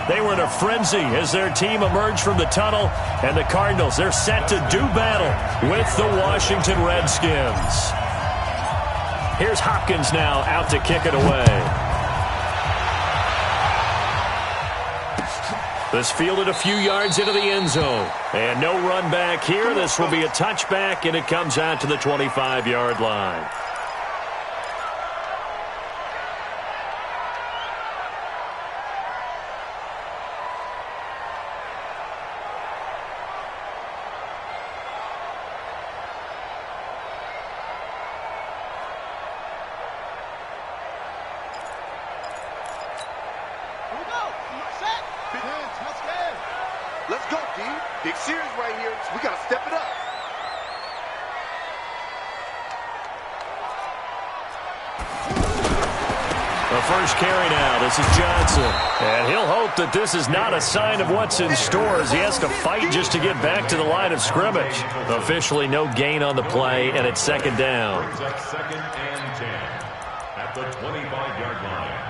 They were in a frenzy as their team emerged from the tunnel, and the Cardinals, they're set to do battle with the Washington Redskins. Here's Hopkins now out to kick it away. This fielded a few yards into the end zone. And no run back here. This will be a touchback, and it comes out to the 25-yard line. Let's go, D. Big series right here. We got to step it up. The first carry now. This is Johnson. And he'll hope that this is not a sign of what's in store as he has to fight just to get back to the line of scrimmage. Officially no gain on the play, and it's second down. Second and 10 at the 25-yard line.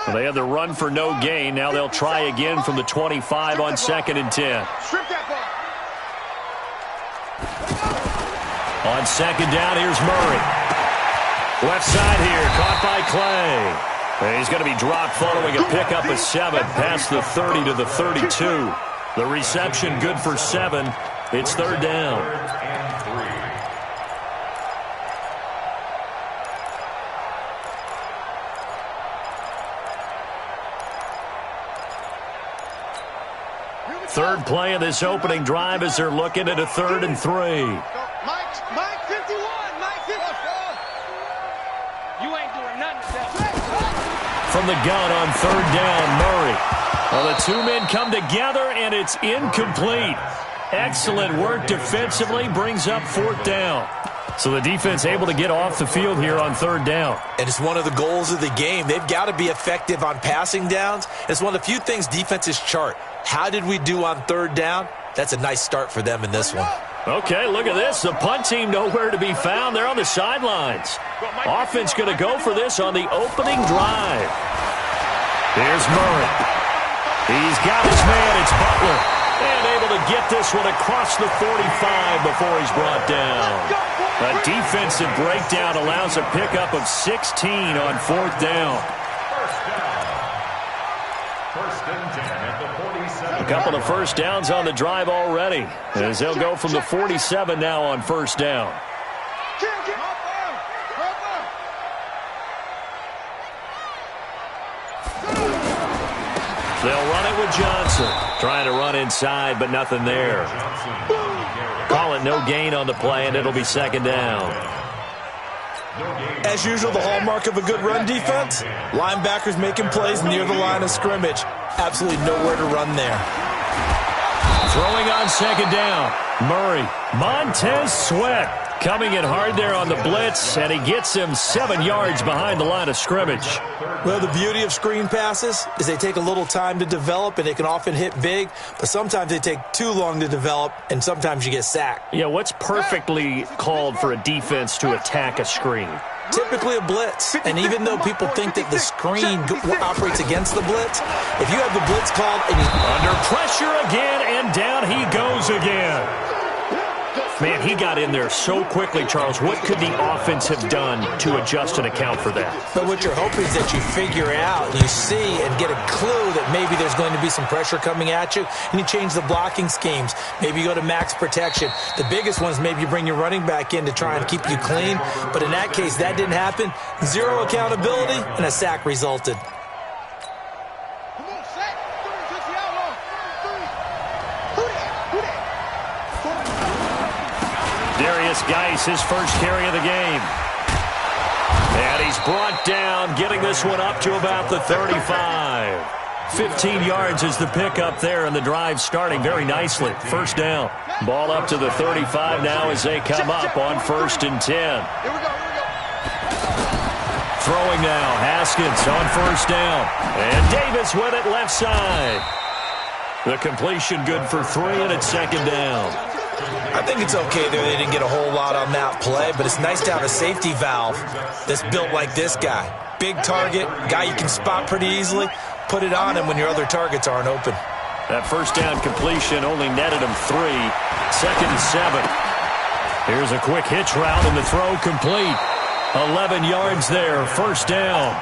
Well, they had the run for no gain. Now they'll try again from the 25 on second and 10. On second down, here's Murray. Left side here, caught by Clay. And he's going to be dropped following a pickup of 7 past the 30 to the 32. The reception good for 7. It's third down. Third play of this opening drive as they're looking at a 3rd and 3. Mike 51, Mike 54. You ain't doing nothing. From the gun on third down, Murray. Well, the two men come together, and it's incomplete. Excellent work defensively, brings up 4th down. So the defense able to get off the field here on third down. And it's one of the goals of the game. They've got to be effective on passing downs. It's one of the few things defenses chart. How did we do on third down? That's a nice start for them in this one. Okay, look at this. The punt team nowhere to be found. They're on the sidelines. Offense going to go for this on the opening drive. Here's Murray. He's got his man. It's Butler. And able to get this one across the 45 before he's brought down. A defensive breakdown allows a pickup of 16 on 4th down. First and 10 at the 47. A couple of first downs on the drive already, as they'll go from the 47 now on first down. They'll run it with Johnson. Trying to run inside, but nothing there. Call it no gain on the play, and it'll be second down. As usual, the hallmark of a good run defense, linebackers making plays near the line of scrimmage. Absolutely nowhere to run there. Throwing on second down, Murray. Montez Sweat coming in hard there on the blitz, and he gets him 7 yards behind the line of scrimmage. Well, the beauty of screen passes is they take a little time to develop, and they can often hit big, but sometimes they take too long to develop, and sometimes you get sacked. Yeah, what's perfectly called for a defense to attack a screen? Typically a blitz, and even though people think that the screen operates against the blitz, if you have the blitz called and you... Under pressure again, and down he goes again. Man, he got in there so quickly, Charles. What could the offense have done to adjust and account for that? But what you're hoping is that you figure out, you see, and get a clue that maybe there's going to be some pressure coming at you, and you change the blocking schemes. Maybe you go to max protection. The biggest one is maybe you bring your running back in to try and keep you clean. But in that case, that didn't happen. Zero accountability, and a sack resulted. Geis, his first carry of the game. And he's brought down, getting this one up to about the 35. 15 yards is the pickup there, and the drive starting very nicely. First down. Ball up to the 35 now as they come up on 1st and 10. Throwing now, Haskins on 1st down. And Davis with it left side. The completion good for 3, and it's 2nd down. I think it's okay there. They didn't get a whole lot on that play, but it's nice to have a safety valve that's built like this guy. Big target, guy you can spot pretty easily. Put it on him when your other targets aren't open. That first down completion only netted him 3. 2nd and 7. Here's a quick hitch route, and the throw complete. 11 yards there, first down.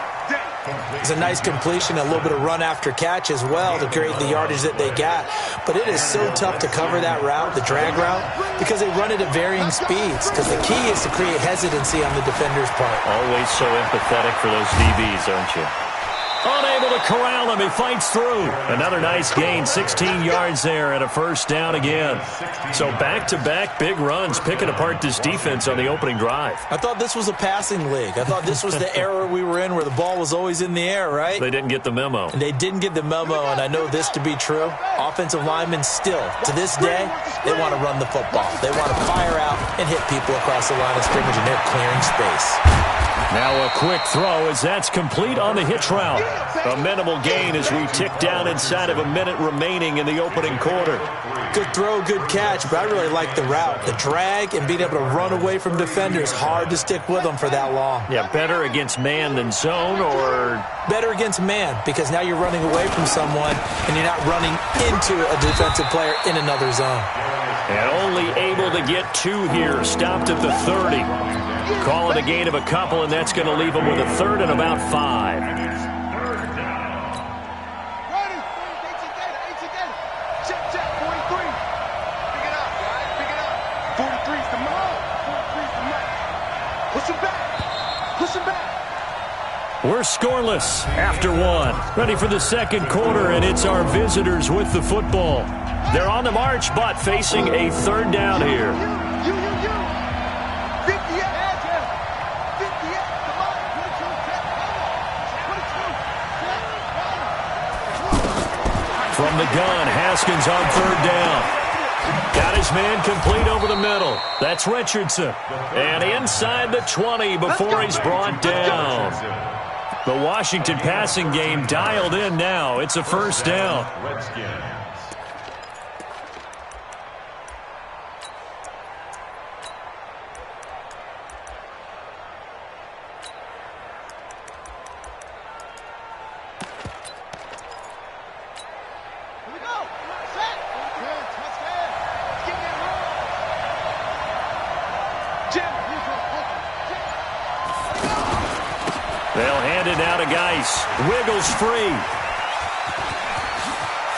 It's a nice completion, a little bit of run after catch as well to create the yardage that they got. But it is so tough to cover that route, the drag route, because they run it at varying speeds. Because the key is to create hesitancy on the defender's part. Always so empathetic for those DBs, aren't you? Unable to corral him. He fights through. Another nice gain, 16 yards there, and a first down again. So back-to-back big runs, picking apart this defense on the opening drive. I thought this was a passing league. I thought this was the era we were in where the ball was always in the air, right? They didn't get the memo. And they didn't get the memo, and I know this to be true. Offensive linemen still, to this day, they want to run the football. They want to fire out and hit people across the line of scrimmage, and they're clearing space. Now a quick throw as that's complete on the hitch route. A minimal gain as we tick down inside of a minute remaining in the opening quarter. Good throw, good catch, but I really like the route. The drag and being able to run away from defenders, hard to stick with them for that long. Yeah, better against man than zone, or? Better against man, because now you're running away from someone and you're not running into a defensive player in another zone. And only able to get 2 here, stopped at the 30. Call it a gain of a couple, and that's going to leave them with a 3rd and about 5. We're scoreless after 1. Ready for the second quarter, and it's our visitors with the football. They're on the march, but facing a 3rd down here. From the gun, Haskins on 3rd down. Got his man complete over the middle. That's Richardson. And inside the 20 before he's brought down. The Washington passing game dialed in now. It's a first down. They'll hand it now to Geis. Wiggles free.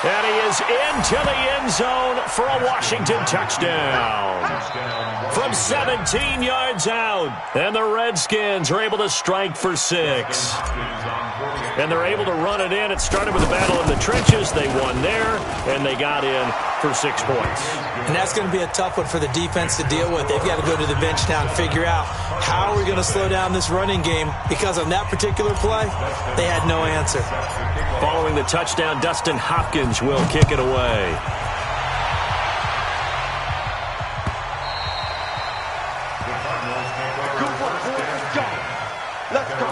And he is into the end zone for a Washington touchdown. From 17 yards out. And the Redskins are able to strike for 6. And they're able to run it in. It started with a battle in the trenches. They won there, and they got in for 6 points. And that's going to be a tough one for the defense to deal with. They've got to go to the bench now and figure out how are we going to slow down this running game, because on that particular play, they had no answer. Following the touchdown, Dustin Hopkins will kick it away. Let's go.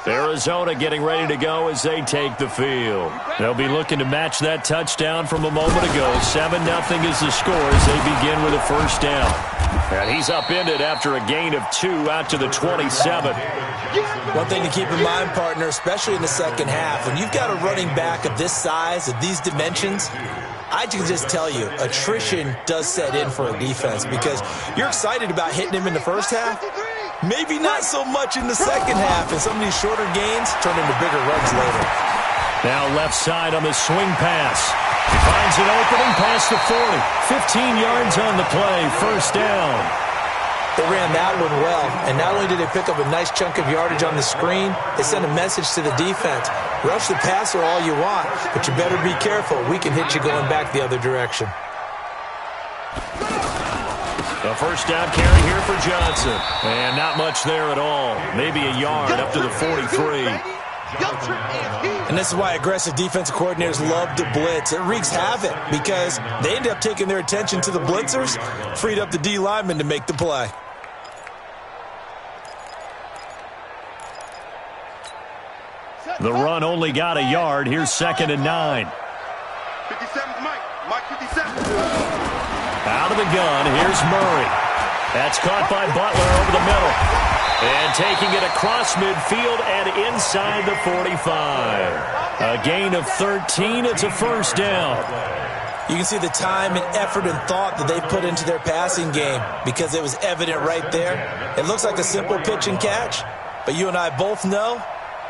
Arizona getting ready to go as they take the field. They'll be looking to match that touchdown from a moment ago. 7-0 is the score as they begin with a first down. And he's upended after a gain of 2 out to the 27. One thing to keep in mind, partner, especially in the second half, when you've got a running back of this size, of these dimensions, I can just tell you, attrition does set in for a defense, because you're excited about hitting him in the first half. Maybe not so much in the second half, and some of these shorter gains turn into bigger runs later. Now left side on the swing pass. He finds an opening past the 40. 15 yards on the play, first down. They ran that one well, and not only did they pick up a nice chunk of yardage on the screen, they sent a message to the defense. Rush the passer all you want, but you better be careful. We can hit you going back the other direction. The first down carry here for Johnson. And not much there at all. Maybe a yard up to the 43. And this is why aggressive defensive coordinators love to blitz. It wreaks havoc because they end up taking their attention to the blitzers, freed up the D lineman to make the play. The run only got a yard. Here's 2nd and 9. 57's Mike. Mike 57. Out of the gun, here's Murray. That's caught by Butler over the middle. And taking it across midfield and inside the 45. A gain of 13. It's a first down. You can see the time and effort and thought that they put into their passing game because it was evident right there. It looks like a simple pitch and catch, but you and I both know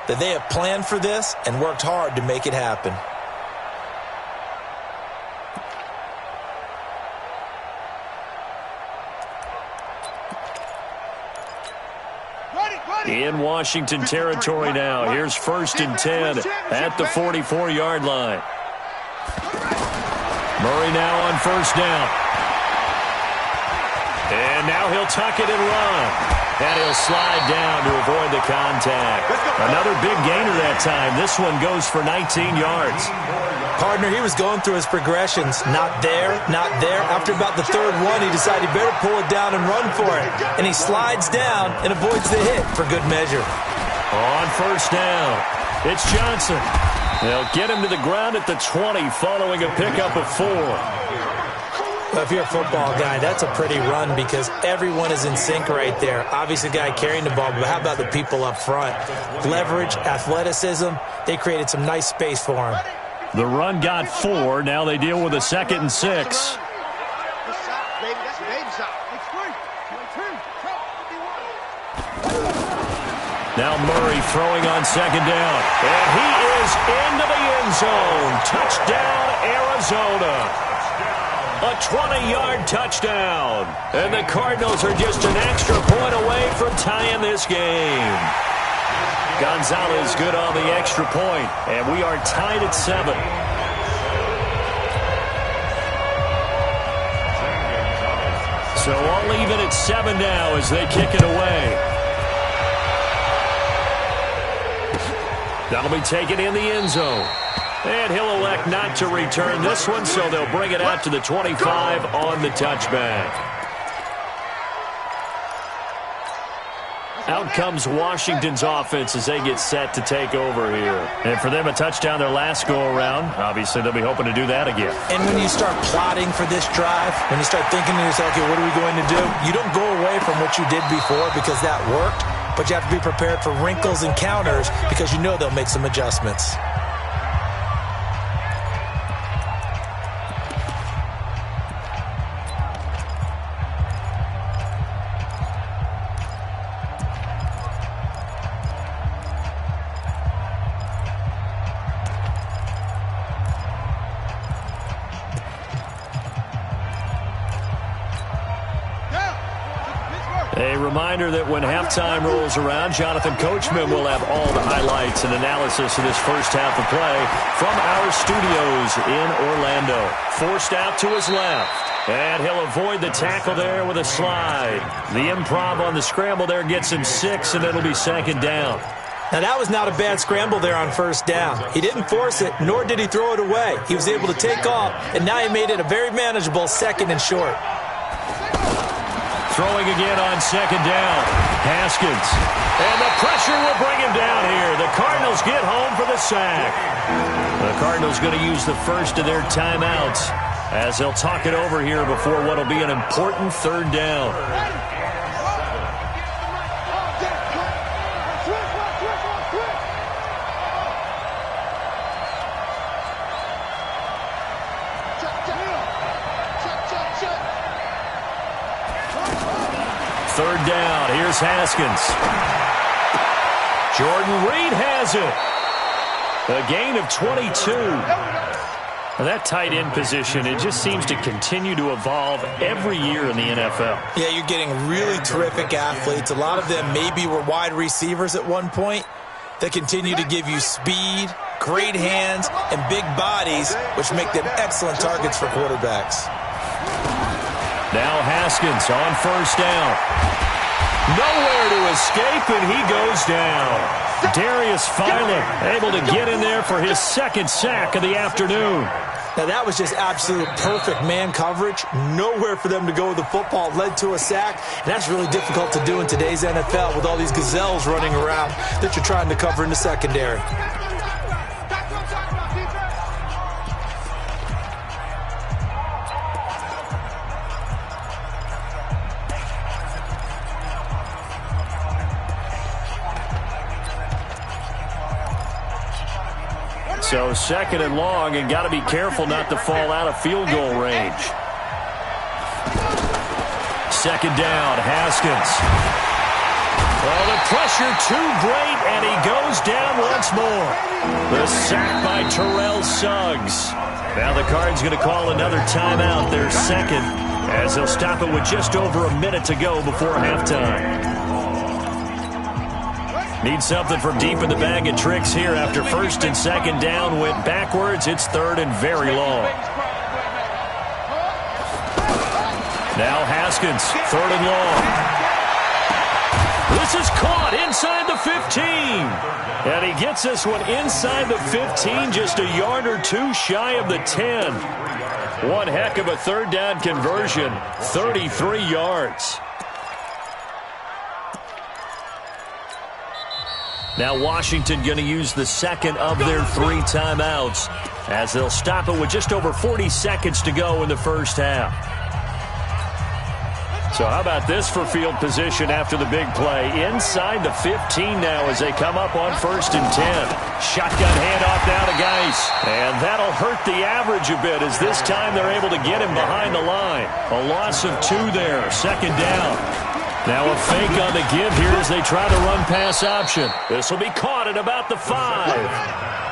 that they have planned for this and worked hard to make it happen. In Washington territory now. Here's 1st and 10 at the 44-yard line. Murray now on 1st down. And now he'll tuck it and run. And he'll slide down to avoid the contact. Another big gainer that time. This one goes for 19 yards. Partner, he was going through his progressions. Not there, not there. After about the 3rd one, he decided he better pull it down and run for it. And he slides down and avoids the hit for good measure. On 1st down, it's Johnson. They'll get him to the ground at the 20 following a pickup of 4. Well, if you're a football guy, that's a pretty run because everyone is in sync right there. Obviously, the guy carrying the ball, but how about the people up front? Leverage, athleticism, they created some nice space for him. The run got 4. Now they deal with a 2nd and 6. Now Murray throwing on 2nd down. And he is into the end zone. Touchdown, Arizona. A 20-yard touchdown. And the Cardinals are just an extra point away from tying this game. Gonzalez good on the extra point, and we are tied at 7. So all even at 7 now as they kick it away. That'll be taken in the end zone. And he'll elect not to return this one, so they'll bring it out to the 25 on the touchback. Out comes Washington's offense as they get set to take over here. And for them, a touchdown their last go-around. Obviously, they'll be hoping to do that again. And when you start plotting for this drive, when you start thinking to yourself, okay, what are we going to do? You don't go away from what you did before because that worked, but you have to be prepared for wrinkles and counters because you know they'll make some adjustments. A reminder that when halftime rolls around, Jonathan Coachman will have all the highlights and analysis of this first half of play from our studios in Orlando. Forced out to his left. And he'll avoid the tackle there with a slide. The improv on the scramble there gets him 6, and it'll be 2nd down. Now, that was not a bad scramble there on 1st down. He didn't force it, nor did he throw it away. He was able to take off, and now he made it a very manageable 2nd and short. Throwing again on 2nd down. Haskins. And the pressure will bring him down here. The Cardinals get home for the sack. The Cardinals going to use the first of their timeouts as they'll talk it over here before what will be an important 3rd down. Third down. Here's Haskins. Jordan Reed has it. A gain of 22. Now that tight end position, it just seems to continue to evolve every year in the NFL. Yeah, you're getting really terrific athletes. A lot of them maybe were wide receivers at one point. They continue to give you speed, great hands, and big bodies, which make them excellent targets for quarterbacks. Now Haskins on 1st down. Nowhere to escape, and he goes down. Darius Philip able to get in there for his 2nd sack of the afternoon. Now, that was just absolute perfect man coverage. Nowhere for them to go with the football. Led to a sack, and that's really difficult to do in today's NFL with all these gazelles running around that you're trying to cover in the secondary. So second and long, and got to be careful not to fall out of field goal range. Second down, Haskins. Well, the pressure too great, and he goes down once more. The sack by Terrell Suggs. Now the Cards going to call another timeout, their second, as they'll stop it with just over a minute to go before halftime. Need something from deep in the bag of tricks here after first and second down went backwards. It's third and very long. Now Haskins, third and long. This is caught inside the 15. And he gets this one inside the 15, just a yard or two shy of the 10. One heck of a third down conversion, 33 yards. Now Washington going to use the second of their 3 timeouts as they'll stop it with just over 40 seconds to go in the first half. So how about this for field position after the big play? Inside the 15 now as they come up on first and 10. Shotgun handoff now to Geis. And that'll hurt the average a bit as this time they're able to get him behind the line. A loss of 2 there, second down. Now a fake on the give here as they try to run pass option. This will be caught at about the 5.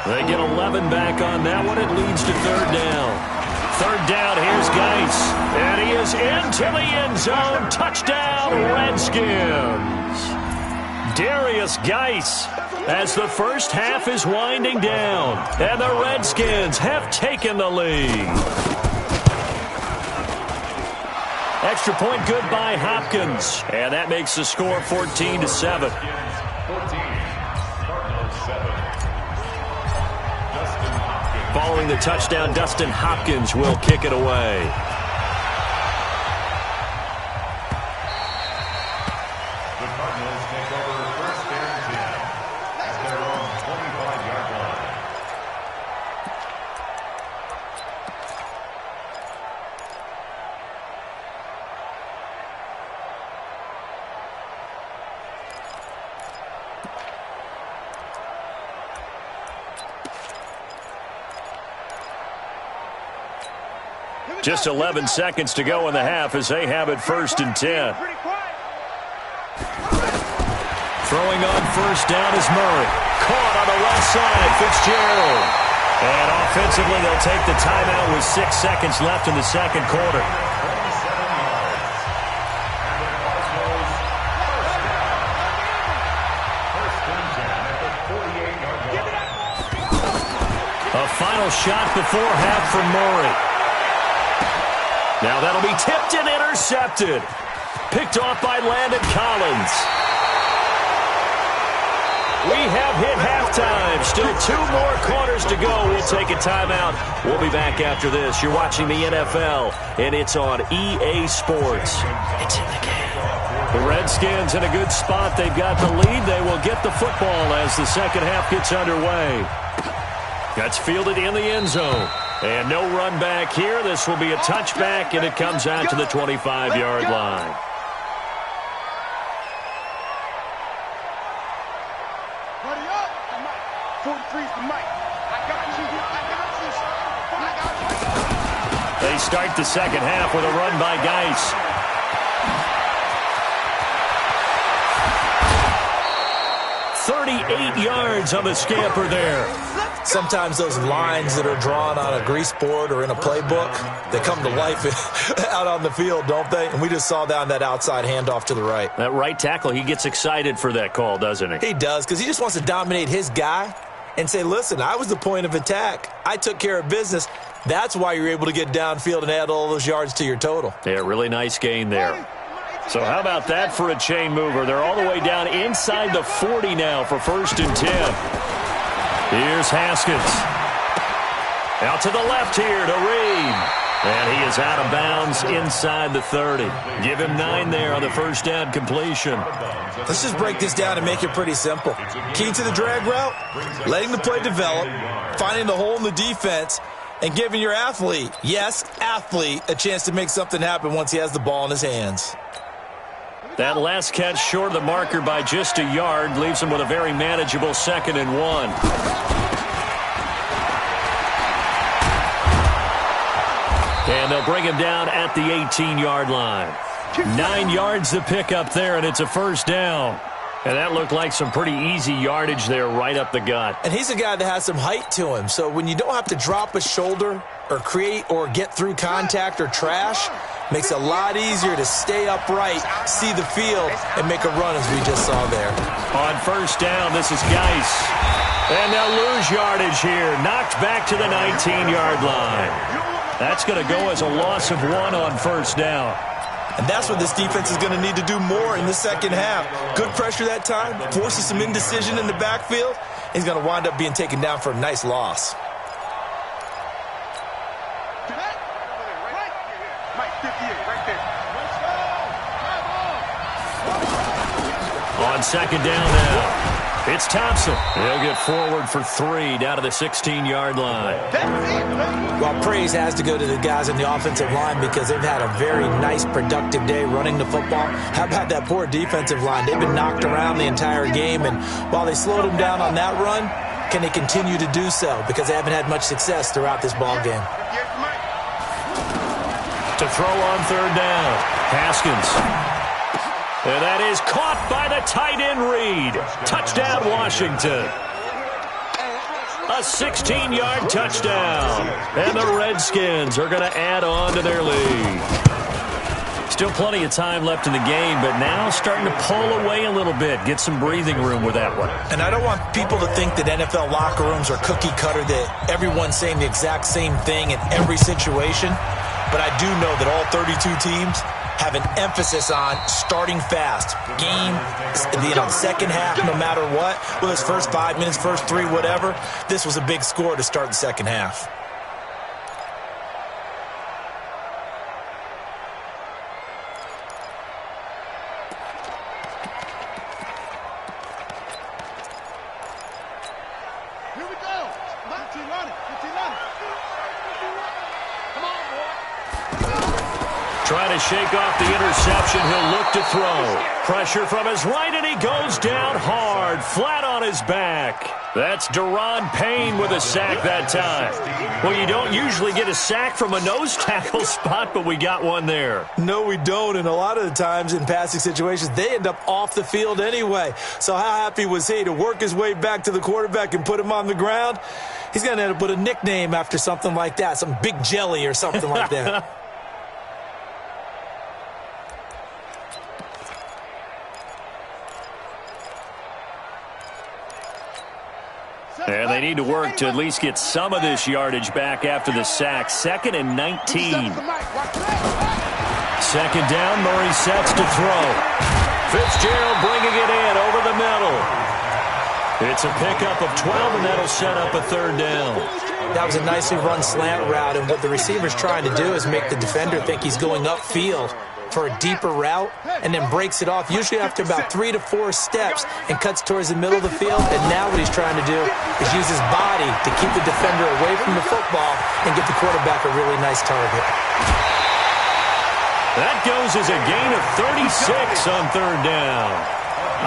They get 11 back on that one. It leads to third down. Third down, here's Geis. And he is into the end zone. Touchdown, Redskins. Darius Geis as the first half is winding down. And the Redskins have taken the lead. Extra point good by Hopkins. And that makes the score 14-7. Following the touchdown, Dustin Hopkins will kick it away. The Cardinals take over first and 10 at their own 25-yard line. Just 11 seconds to go in the half as they have it first and 10. Throwing on first down is Murray. Caught on the left side, Fitzgerald. And offensively, they'll take the timeout with 6 seconds left in the second quarter. A final shot before half from Murray. Now that'll be tipped and intercepted. Picked off by Landon Collins. We have hit halftime. Still 2 more quarters to go. We'll take a timeout. We'll be back after this. You're watching the NFL, and it's on EA Sports. It's in the game. The Redskins in a good spot. They've got the lead. They will get the football as the second half gets underway. That's fielded in the end zone. And no run back here. This will be a touchback, and it comes out to the 25-yard line. Buddy up. 43's the mic. I got you. They start the second half with a run by Geis. .38 yards on the scamper there. Sometimes those lines that are drawn on a grease board or in a playbook, they come to life out on the field, don't they? And we just saw down that outside handoff to the right. That right tackle, he gets excited for that call, doesn't he? He does, because he just wants to dominate his guy and say, listen, I was the point of attack. I took care of business. That's why you're able to get downfield and add all those yards to your total. Yeah, really nice gain there. So how about that for a chain mover? They're all the way down inside the 40 now for first and 10. Here's Haskins. Out to the left here to Reed. And he is out of bounds inside the 30. Give him 9 there on the first down completion. Let's just break this down and make it pretty simple. Key to the drag route, letting the play develop, finding the hole in the defense, and giving your athlete, yes, athlete, a chance to make something happen once he has the ball in his hands. That last catch short of the marker by just a yard leaves him with a very manageable 2nd and 1. And they'll bring him down at the 18-yard line. 9 yards to pick up there, and it's a first down. And that looked like some pretty easy yardage there right up the gut. And he's a guy that has some height to him. So when you don't have to drop a shoulder or create or get through contact or trash, makes it a lot easier to stay upright, see the field, and make a run as we just saw there. On first down, this is Geis. And they'll lose yardage here. Knocked back to the 19-yard line. That's going to go as a loss of 1 on first down. And that's what this defense is going to need to do more in the second half. Good pressure that time, forces some indecision in the backfield. He's going to wind up being taken down for a nice loss. On second down now. It's Thompson. He'll get forward for 3 down to the 16-yard line. Well, praise has to go to the guys on the offensive line because they've had a very nice, productive day running the football. How about that poor defensive line? They've been knocked around the entire game, and while they slowed them down on that run, can they continue to do so? Because they haven't had much success throughout this ball game. To throw on third down, Haskins. And that is caught by the tight end Reed. Touchdown, Washington. A 16-yard touchdown. And the Redskins are going to add on to their lead. Still plenty of time left in the game, but now starting to pull away a little bit. Get some breathing room with that one. And I don't want people to think that NFL locker rooms are cookie cutter, that everyone's saying the exact same thing in every situation. But I do know that all 32 teams have an emphasis on starting fast. Game, second half, no matter what. Whether it's first 5 minutes, first 3, whatever. This was a big score to start the second half. Here we go. 15 running. Come on, boy. Trying to shake off the interception. He'll look to throw. Pressure from his right, and he goes down hard, flat on his back. That's Deron Payne with a sack that time. Well, you don't usually get a sack from a nose tackle spot, but we got one there. No, we don't, and a lot of the times in passing situations, they end up off the field anyway. So how happy was he to work his way back to the quarterback and put him on the ground? He's going to end up with a nickname after something like that, some Big Jelly or something like that. And they need to work to at least get some of this yardage back after the sack. 2nd and 19. Second down, Murray sets to throw. Fitzgerald bringing it in over the middle. It's a pickup of 12, and that'll set up a third down. That was a nicely run slant route, and what the receiver's trying to do is make the defender think he's going upfield for a deeper route, and then breaks it off, usually after about 3 to 4 steps, and cuts towards the middle of the field. And now what he's trying to do is use his body to keep the defender away from the football and get the quarterback a really nice target. That goes as a gain of 36 on third down.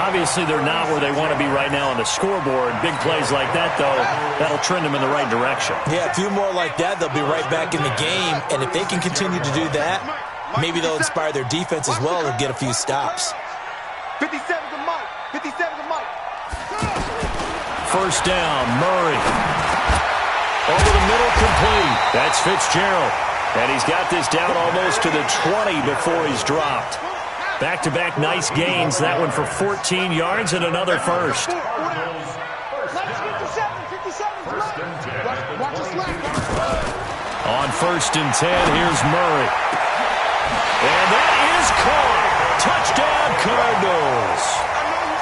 Obviously, they're not where they want to be right now on the scoreboard. Big plays like that, though, that'll trend them in the right direction. Yeah, a few more like that, they'll be right back in the game. And if they can continue to do that, maybe they'll inspire their defense as well and get a few stops. 57 to Mike. 57 to Mike. First down, Murray. Over the middle, complete. That's Fitzgerald. And he's got this down almost to the 20 before he's dropped. Back-to-back nice gains. That one for 14 yards and another first. On first and 10, here's Murray. And that is caught. Touchdown, Cardinals.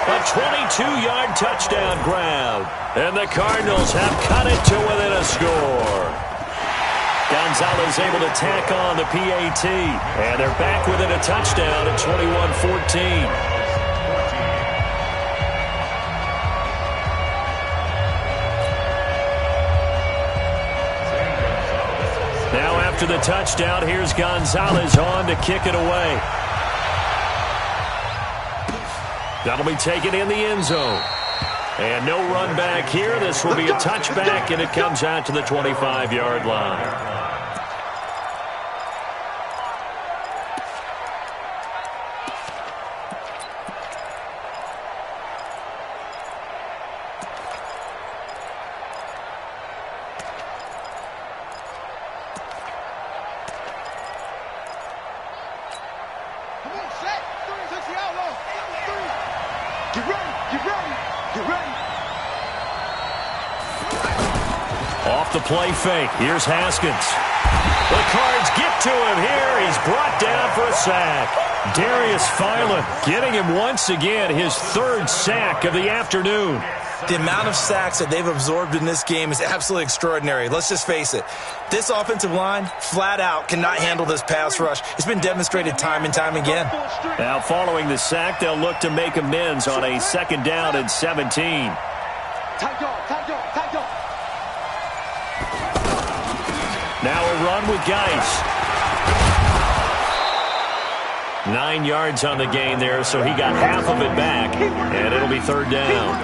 A 22-yard touchdown grab. And the Cardinals have cut it to within a score. Gonzalez able to tack on the PAT. And they're back within a touchdown at 21-14. Now after the touchdown, here's Gonzalez on to kick it away. That'll be taken in the end zone. And no run back here. This will be a touchback, and it comes out to the 25-yard line. Off the play fake. Here's Haskins. The Cards get to him here. He's brought down for a sack. Darius Philon getting him once again, his third sack of the afternoon. The amount of sacks that they've absorbed in this game is absolutely extraordinary. Let's just face it. This offensive line, flat out, cannot handle this pass rush. It's been demonstrated time and time again. Now, following the sack, they'll look to make amends on a 2nd down and 17. Now a run with Geis. 9 yards on the gain there, so he got half of it back, and it'll be 3rd down.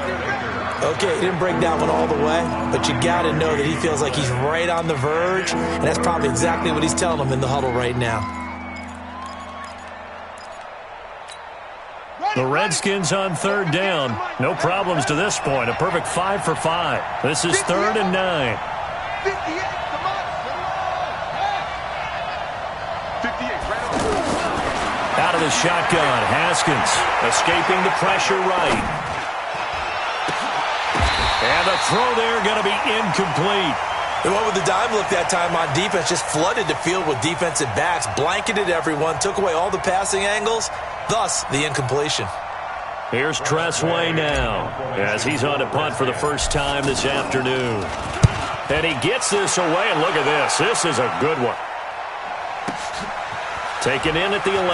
Okay, he didn't break that one all the way, but you got to know that he feels like he's right on the verge, and that's probably exactly what he's telling them in the huddle right now. The Redskins on 3rd down. No problems to this point. A perfect 5 for 5. This is 3rd and 9. Out of the shotgun, Haskins escaping the pressure right. And the throw there going to be incomplete. The one with the dime look that time on defense just flooded the field with defensive backs, blanketed everyone, took away all the passing angles, thus the incompletion. Here's Tressway now as he's on to punt for the first time this afternoon. And he gets this away, and look at this. This is a good one. Taken in at the 11.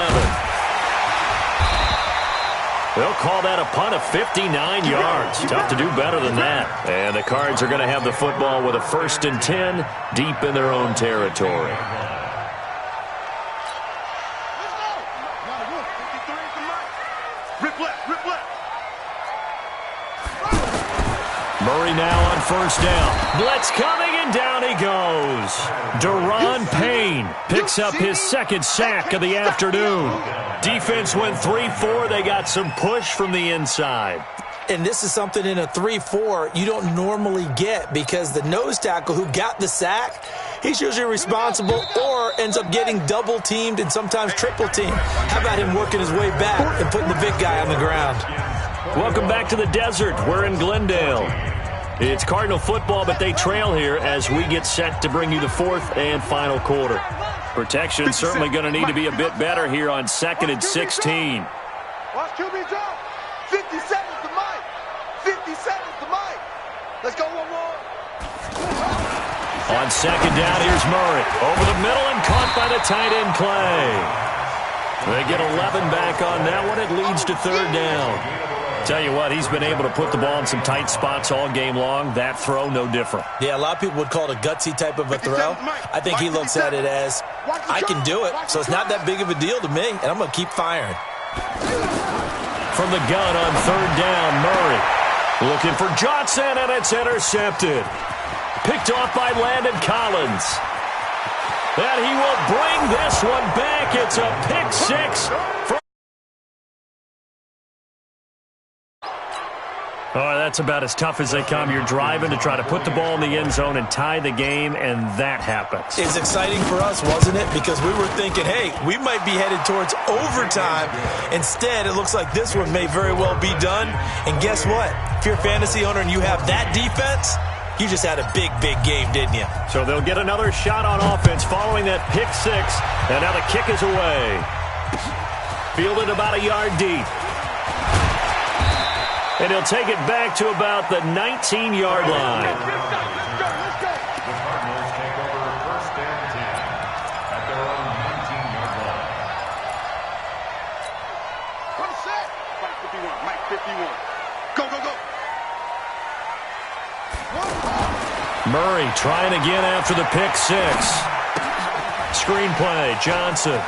They'll call that a punt of 59 yards. Tough to do better than that. And the Cards are going to have the football with a 1st and 10 deep in their own territory. Murray now on 1st down. Blitz coming, and down he goes. Deron Payne picks up his 2nd sack of the afternoon. Defense went 3-4. They got some push from the inside. And this is something in a 3-4 you don't normally get, because the nose tackle who got the sack, he's usually responsible or ends up getting double-teamed and sometimes triple-teamed. How about him working his way back and putting the big guy on the ground? Welcome back to the desert. We're in Glendale. It's Cardinal football, but they trail here as we get set to bring you the 4th and final quarter. Protection certainly going to need to be a bit better here on 2nd and 16. Watch QB drop. 50 seconds to Mike. 50 seconds to Mike. Let's go one more. On 2nd down, here's Murray. Over the middle and caught by the tight end Clay. They get 11 back on that one. It leads to 3rd down. Tell you what, he's been able to put the ball in some tight spots all game long. That throw, no different. Yeah, a lot of people would call it a gutsy type of a throw. I think he looks at it as, I can do it, so it's not that big of a deal to me, and I'm going to keep firing. From the gun on 3rd down, Murray looking for Johnson, and it's intercepted. Picked off by Landon Collins. And he will bring this one back. It's a pick 6 for Oh, that's about as tough as they come. You're driving to try to put the ball in the end zone and tie the game, and that happens. It's exciting for us, wasn't it? Because we were thinking, hey, we might be headed towards overtime. Instead, it looks like this one may very well be done. And guess what? If you're a fantasy owner and you have that defense, you just had a big, big game, didn't you? So they'll get another shot on offense following that pick 6, and now the kick is away. Fielded about a yard deep. And he'll take it back to about the 19-yard line. The Cardinals take over 1st and 10. Murray trying again after the pick six. Screenplay, Johnson.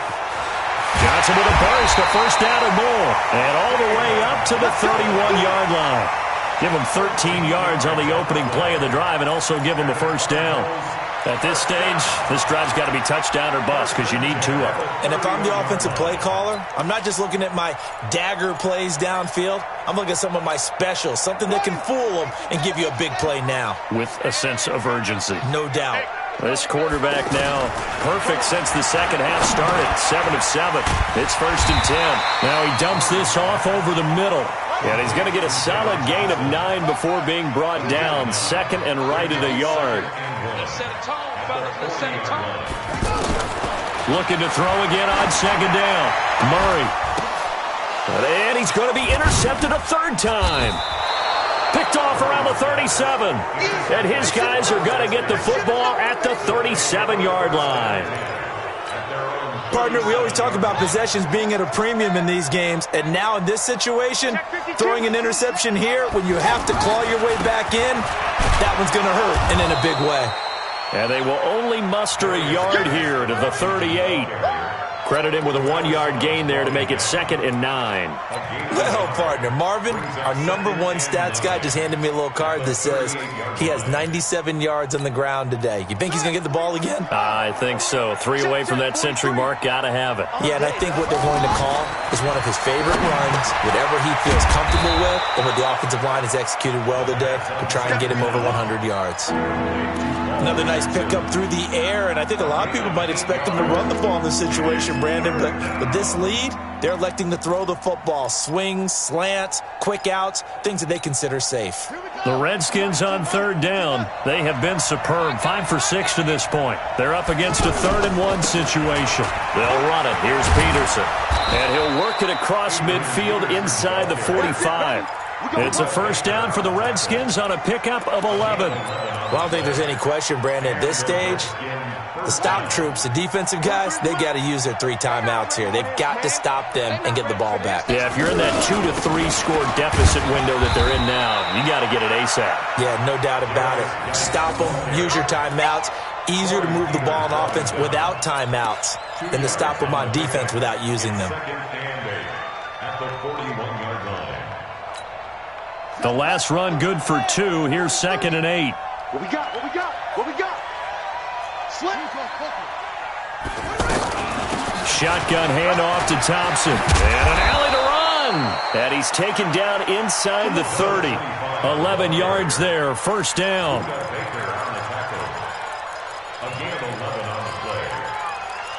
Johnson with a burst, a first down and more. And all the way up to the 31-yard line. Give him 13 yards on the opening play of the drive and also give him a first down. At this stage, this drive's got to be touchdown or bust because you need two of them. And if I'm the offensive play caller, I'm not just looking at my dagger plays downfield. I'm looking at some of my specials, something that can fool them and give you a big play now. With a sense of urgency. No doubt. This quarterback now perfect since the second half started. 7 of 7. It's 1st and 10. Now he dumps this off over the middle. And he's going to get a solid gain of 9 before being brought down. 2nd and right at a yard. Looking to throw again on 2nd down. Murray. And he's going to be intercepted a 3rd time. Picked off around the 37. And his guys are going to get the football at the 37-yard line. Partner, we always talk about possessions being at a premium in these games, and now in this situation, throwing an interception here when you have to claw your way back in, that one's going to hurt, and in a big way. And they will only muster a yard here to the 38. Credit him with a 1-yard gain there to make it 2nd and 9. Well, partner, Marvin, our #1 stats guy, just handed me a little card that says he has 97 yards on the ground today. You think he's going to get the ball again? I think so. 3 away from that century mark. Got to have it. Yeah, and I think what they're going to call is one of his favorite runs, whatever he feels comfortable with, and what the offensive line has executed well today to try and get him over 100 yards. Another nice pickup through the air, and I think a lot of people might expect him to run the ball in this situation, Brandon, but with this lead, they're electing to throw the football. Swings, slants, quick outs, things that they consider safe. The Redskins on 3rd down. They have been superb. 5 for 6 to this point. They're up against a 3rd and 1 situation. They'll run it. Here's Peterson. And he'll work it across midfield inside the 45. It's a first down for the Redskins on a pickup of 11. Well, I don't think there's any question, Brandon. At this stage, the stop troops, the defensive guys, they got to use their 3 timeouts here. They've got to stop them and get the ball back. Yeah, if you're in that 2 to 3 score deficit window that they're in now, you got to get it ASAP. Yeah, no doubt about it. Stop them, use your timeouts. Easier to move the ball on offense without timeouts than to stop them on defense without using them. At the 41-yard line. The last run good for 2. Here's 2nd and 8. What we got? What we got? What we got? Slip. Shotgun handoff to Thompson. And an alley to run. And he's taken down inside the 30. 11 yards there. First down. Baker on the tackle. Again, 11 on the play.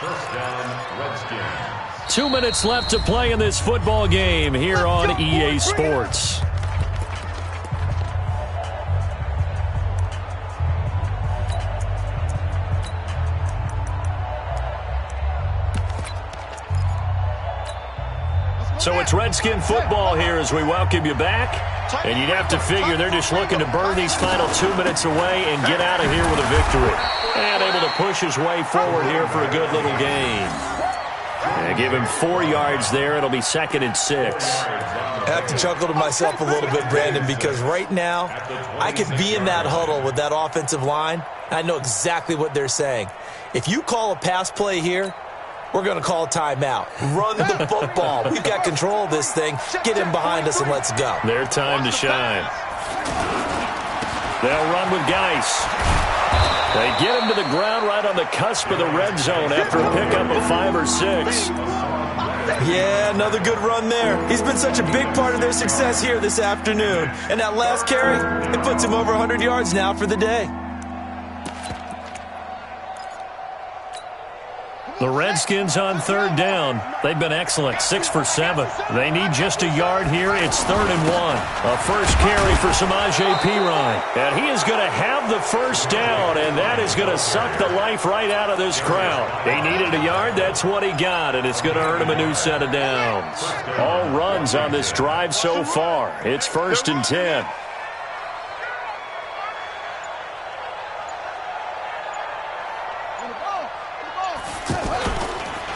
First down, Redskins. 2 minutes left to play in this football game here on EA Sports. So it's Redskin football here as we welcome you back. And you'd have to figure they're just looking to burn these final 2 minutes away and get out of here with a victory. And able to push his way forward here for a good little gain. And give him 4 yards there. It'll be 2nd and 6. I have to chuckle to myself a little bit, Brandon, because right now I could be in that huddle with that offensive line. I know exactly what they're saying. If you call a pass play here, we're going to call a timeout. Run the football. We've got control of this thing. Get him behind us and let's go. Their time to shine. They'll run with Geis. They get him to the ground right on the cusp of the red zone after a pickup of 5 or 6. Yeah, another good run there. He's been such a big part of their success here this afternoon. And that last carry, it puts him over 100 yards now for the day. The Redskins on 3rd down. They've been excellent, 6 for 7. They need just a yard here. It's 3rd and 1. A first carry for Samaje Perine. And he is going to have the first down, and that is going to suck the life right out of this crowd. He needed a yard. That's what he got, and it's going to earn him a new set of downs. All runs on this drive so far. It's 1st and 10.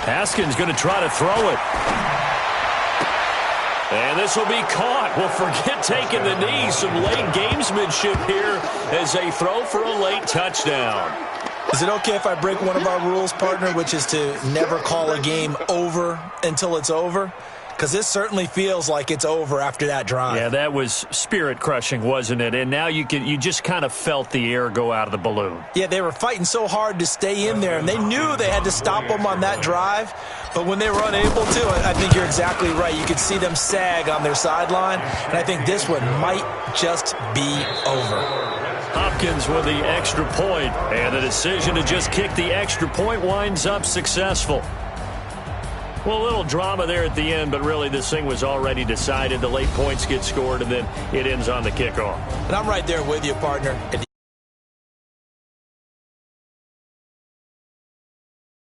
Haskins going to try to throw it. And this will be caught. Well, forget taking the knee. Some late gamesmanship here as they throw for a late touchdown. Is it okay if I break one of our rules, partner, which is to never call a game over until it's over? Because this certainly feels like it's over after that drive. Yeah, that was spirit-crushing, wasn't it? And now you just kind of felt the air go out of the balloon. Yeah, they were fighting so hard to stay in there, and they knew they had to stop them on that drive. But when they were unable to, I think you're exactly right. You could see them sag on their sideline, and I think this one might just be over. Hopkins with the extra point, and the decision to just kick the extra point winds up successful. Well, a little drama there at the end, but really this thing was already decided. The late points get scored, and then it ends on the kickoff. And I'm right there with you, partner.